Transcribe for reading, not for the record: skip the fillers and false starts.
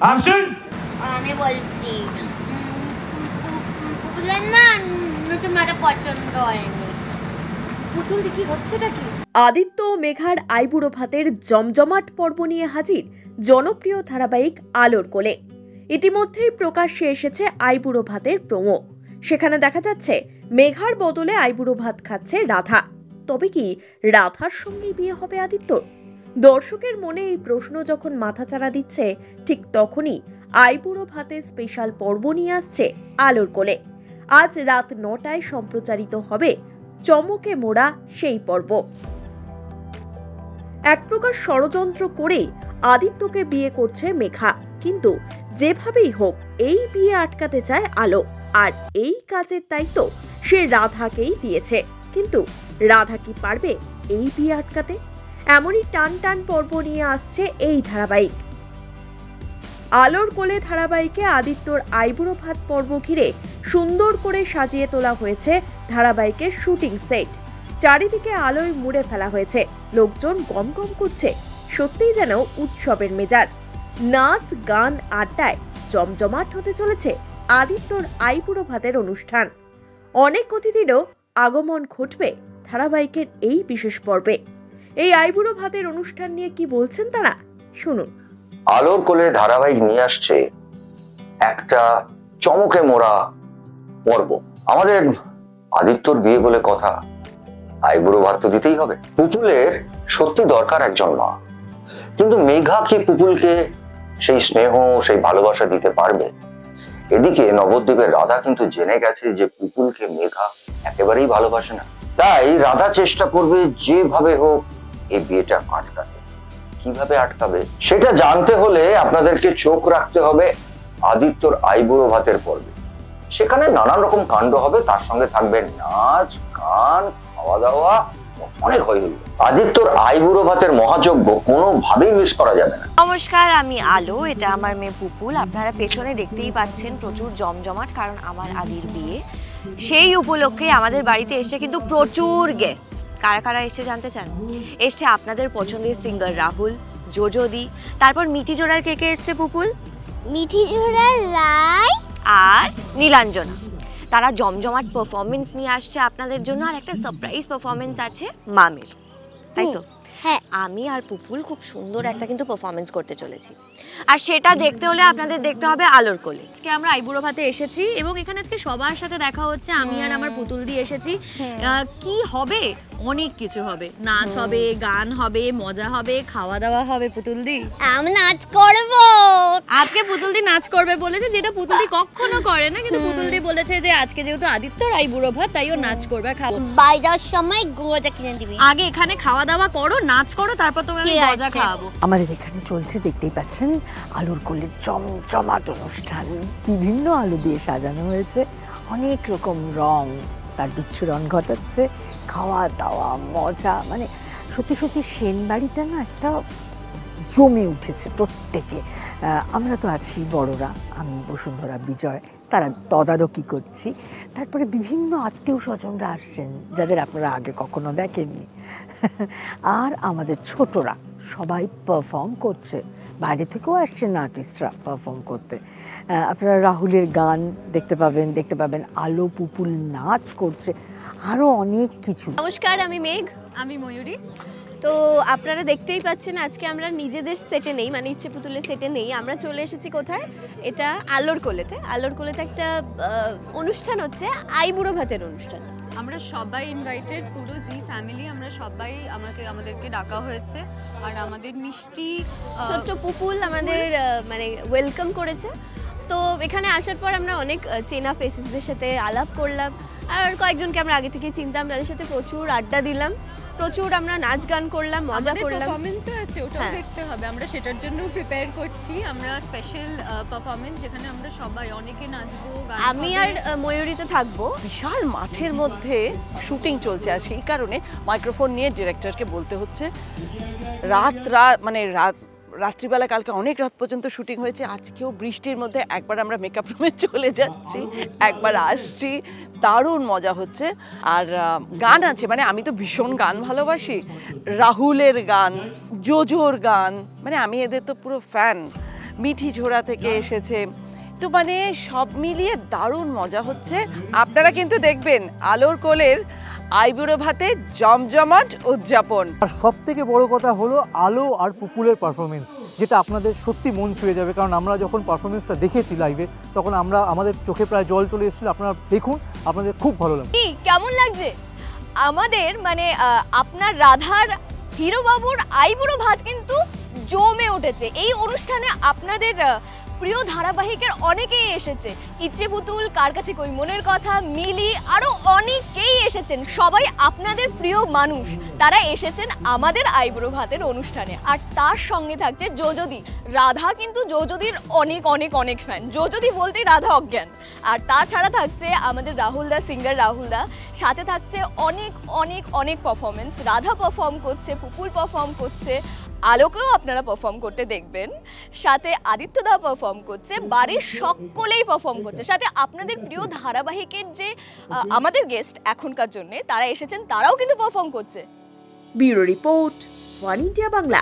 Action. আমি বলছি পুতুলের না নতুন মাটা পছন্দ হয়নি। পুতুল দেখি হচ্ছেটা কি? আদিত্য ও মেঘার আইবুড়ো ভাতের জমজমাট পর্ব নিয়ে হাজির জনপ্রিয় ধারাবাহিক আলোর কোলে। ইতিমধ্যেই প্রকাশ্যে এসেছে আইবুড়ো ভাতের প্রোমো। সেখানে দেখা যাচ্ছে মেঘার বদলে আইবুড়ো ভাত খাচ্ছে রাধা। তবে কি রাধার সঙ্গেই বিয়ে হবে আদিত্যর? দর্শকের মনে এই প্রশ্ন যখন মাথাচাড়া দিচ্ছে, ঠিক তখনই আইবুড়ো ভাতের স্পেশাল পর্ব নিয়ে আসছে আলোর কোলে। আজ রাত ৯টায় সম্প্রচারিত হবে চমকে মোড়া সেই পর্ব। এক প্রকার ষড়যন্ত্র করেই আদিত্যকে বিয়ে করছে মেঘা, কিন্তু যেভাবেই হোক এই বিয়ে আটকাতে চায় আলো। আর এই কাজের দায়িত্ব সে রাধাকেই দিয়েছে। কিন্তু রাধা কি পারবে এই বিয়ে আটকাতে? এমনই টান টান পর্ব নিয়ে আসছে এই ধারাবাহিক। আলোর কোলে ধারাবাহিকে আদিত্যর আইবুড়ো ভাত পর্ব ঘিরে সুন্দর করে সাজিয়ে তোলা হয়েছে ধারাবাহিকের শুটিং সেট। চারিদিকে আলোয় মুড়ে ফেলা হয়েছে, লোকজন গম গম করছে। সত্যিই যেন উৎসবের মেজাজ। নাচ গান আড্ডায় জমজমাট হতে চলেছে আদিত্যর আইবুড়ো ভাতের অনুষ্ঠান। অনেক অতিথিরও আগমন ঘটবে ধারাবাহিকের এই বিশেষ পর্বে। এই আইবুড়ো ভাতের অনুষ্ঠান নিয়ে কি বলছেন তারা, শুনুন। আলোর কোলে ধারাবাহিক নিয়ে আসছে একটা চমকে মোড়া পর্ব। আমাদের আদিত্যর বিয়ে বলে কথা, আইবুড়ো ভাত তো দিতেই হবে। পুতুলের সত্যি দরকার একজন মা, কিন্তু মেঘা কি পুতুলকে সেই স্নেহ সেই ভালোবাসা দিতে পারবে? এদিকে নবদ্বীপের রাধা কিন্তু জেনে গেছে যে পুতুলকে মেঘা একেবারেই ভালোবাসে না। তাই রাধা চেষ্টা করবে যেভাবে হোক এই বিয়েটা আটকাতে। কিভাবে আটকাবে সেটা জানতে হলে আপনাদেরকে চোখ রাখতে হবে আদিত্যর আইবুড়ো ভাতের পর্বে। সেখানে নানান রকম কাণ্ড হবে, তার সঙ্গে থাকবে নাচ গান খাওয়া দাওয়া, অনেক হইহুল্লোড়। আদিত্যর আইবুড়ো ভাতের মহাযজ্ঞ কোনোভাবেই মিস করা যাবে না। নমস্কার, আমি আলো, এটা আমার মেয়ে পুপুল। আপনারা পেছনে দেখতেই পাচ্ছেন প্রচুর জমজমাট, কারণ আমার আদির বিয়ে। সেই উপলক্ষে আমাদের বাড়িতে এসছে কিন্তু প্রচুর গেস্ট। কারা কারা এসছে জানতে চান? এসছে আপনাদের পছন্দের সিঙ্গার রাহুল, জোজোদি, তারপর মিঠি জোড়ার কে কে এসছে পুপুল? মিঠি জোড়ার রায় আর নীলাঞ্জনা। তারা জমজমাট পারফরমেন্স নিয়ে আসছে আপনাদের জন্য, আর একটা সারপ্রাইজ পারফরমেন্স আছে মামির, তাই তো? হ্যাঁ, আমি আর পুপুল খুব সুন্দর একটা কিন্তু পারফরমেন্স করতে চলেছি, আর সেটা দেখতে হলে আপনাদের দেখতে হবে আলোর কোলে। আজকে আমরা আইবুড়ো ভাতে এসেছি এবং এখানে আজকে সবার সাথে দেখা হচ্ছে। আমি আর আমার পুতুল দিয়ে এসেছি। কি হবে? অনেক কিছু হবে, নাচ হবে, গান হবে, মজা হবে, খাওয়া দাওয়া হবে। পুতুল দি আমি নাচ করব আজকে। পুতুল দি নাচ করবে বলেছে, যেটা পুতুল দি কখনো করে না, কিন্তু পুতুল দি বলেছে যে আজকে যেহেতু আদিত্যর আইবুড়ো ভাত, তাই ও নাচ করবে আর খাবো। বাইরের সময় গোটা কিনে দিবি। আগে এখানে খাওয়া দাওয়া করো, নাচ করো, তারপর তোমাকে মজা খাওয়াবো। আমাদের এখানে চলছে, দেখতেই পাচ্ছেন, আলোর কোলের জমজমাট অনুষ্ঠান। বিভিন্ন আলো দিয়ে সাজানো হয়েছে, অনেক রকম রং তার বিচ্ছুরণ ঘটাচ্ছে। খাওয়া দাওয়া মজা, মানে সত্যি সত্যি সেন বাড়িটা না একটা জমে উঠেছে প্রত্যেকে। আমরা তো আছি বড়রা, আমি বসুন্ধরা বিজয়, তারা তদারকি করছি। তারপরে বিভিন্ন আত্মীয় স্বজনরা আসছেন যাদের আপনারা আগে কখনো দেখেননি। আর আমাদের ছোটরা সবাই পারফর্ম করছে, বাইরে থেকেও আসছেন আর্টিস্টরা পারফর্ম করতে। আপনারা রাহুলের গান দেখতে পাবেন, আলো পুপুল নাচ করছে, আরও অনেক কিছু। নমস্কার, আমি মেঘ। আমি ময়ূরী। তো আপনারা দেখতেই পাচ্ছেন আজকে আমরা নিজেদের সেটে নেই, মানে ইচ্ছে পুতুলের সেটে নেই। আমরা চলে এসেছি কোথায়? এটা আলোর কোলেতে। আলোর কোলেতে একটা অনুষ্ঠান হচ্ছে, আইবুড়ো ভাতের অনুষ্ঠান। আমরা সবাই ইনভাইটেড, পুরো জি ফ্যামিলি, আমরা সবাই, আমাদেরকে ডাকা হয়েছে। আর আমাদের মিষ্টি ছোট্ট পুপুল আমাদের মানে ওয়েলকাম করেছে। তো এখানে আসার পর আমরা অনেক চেনা ফেসেসদের সাথে আলাপ করলাম, আর কয়েকজনকে আমরা আগে থেকে চিনতাম, তাদের সাথে প্রচুর আড্ডা দিলাম, প্রচুর আমরা নাচ গান করলাম, মজা করলাম। পারফরমেন্সও আছে, ওটাও দেখতে হবে। আমরা সেটার জন্য প্রিপেয়ার করছি। আমরা স্পেশাল পারফরমেন্স, যেখানে আমরা সবাই অনেকে নাচবো, গান। আমি আর ময়ূরীতে থাকবো। বিশাল মাঠের মধ্যে শুটিং চলছে, আর সেই কারণে মাইক্রোফোন নিয়ে ডিরেক্টরকে বলতে হচ্ছে। রাত্রিবেলা কালকে অনেক রাত পর্যন্ত শুটিং হয়েছে, আজকেও বৃষ্টির মধ্যে একবার আমরা মেকআপ রুমে চলে যাচ্ছি, একবার আসছি, দারুণ মজা হচ্ছে। আর গান আছে, মানে আমি তো ভীষণ গান ভালোবাসি। রাহুলের গান, জোজোর গান, মানে আমি এদের তো পুরো ফ্যান। মিঠি ঝোড়া থেকে এসেছে। তো মানে সব মিলিয়ে দারুণ মজা হচ্ছে। আপনারা কিন্তু দেখবেন আলোর কোলের আইবুড়ো ভাতে জমজমাট উদযাপন। আর সব থেকে বড় কথা হলো আলো আর পুপুলের পারফরমেন্স, যেটা আপনাদের সত্যি মন ছুঁয়ে যাবে। কারণ আমরা যখন পারফরমেন্সটা দেখেছি লাইভে, তখন আমাদের চোখে প্রায় জল চলে এসেছিল। আপনারা দেখুন, আপনাদের খুব ভালো লাগবে। কেমন লাগছে আমাদের মানে আপনার রাধার হিরো বাবুর আইবুড়ো ভাত কিন্তু জমে উঠেছে। এই অনুষ্ঠানে আপনাদের প্রিয় ধারাবাহিকের অনেকেই এসেছে, ইচ্ছে পুতুল, কার কাছে কই মনের কথা, মিলি, আরো অনেকেই এসেছেন। সবাই আপনাদের প্রিয় মানুষ, তারা এসেছেন আমাদের আইবুড়ো ভাতের অনুষ্ঠানে। আর তার সঙ্গে থাকছে যোজদি। রাধা কিন্তু যোজদির অনেক অনেক অনেক ফ্যান, যোজদি বলতেই রাধা অজ্ঞান। আর তাছাড়া থাকছে আমাদের রাহুল দা, সিঙ্গার রাহুল দা, সাথে থাকছে অনেক অনেক অনেক পারফরমেন্স। রাধা পারফর্ম করছে, পুপুল পারফর্ম করছে, আলোকেও আপনারা পারফর্ম করতে দেখবেন, সাথে আদিত্যদা পারফর্ম করছে, বাড়ির সকলেই পারফর্ম করছে, সাথে আপনাদের প্রিয় ধারাবাহিকের যে আমাদের গেস্ট এখনকার জন্য তারা এসেছেন, তারাও কিন্তু পারফর্ম করছে। Bureau report, one India Bangla.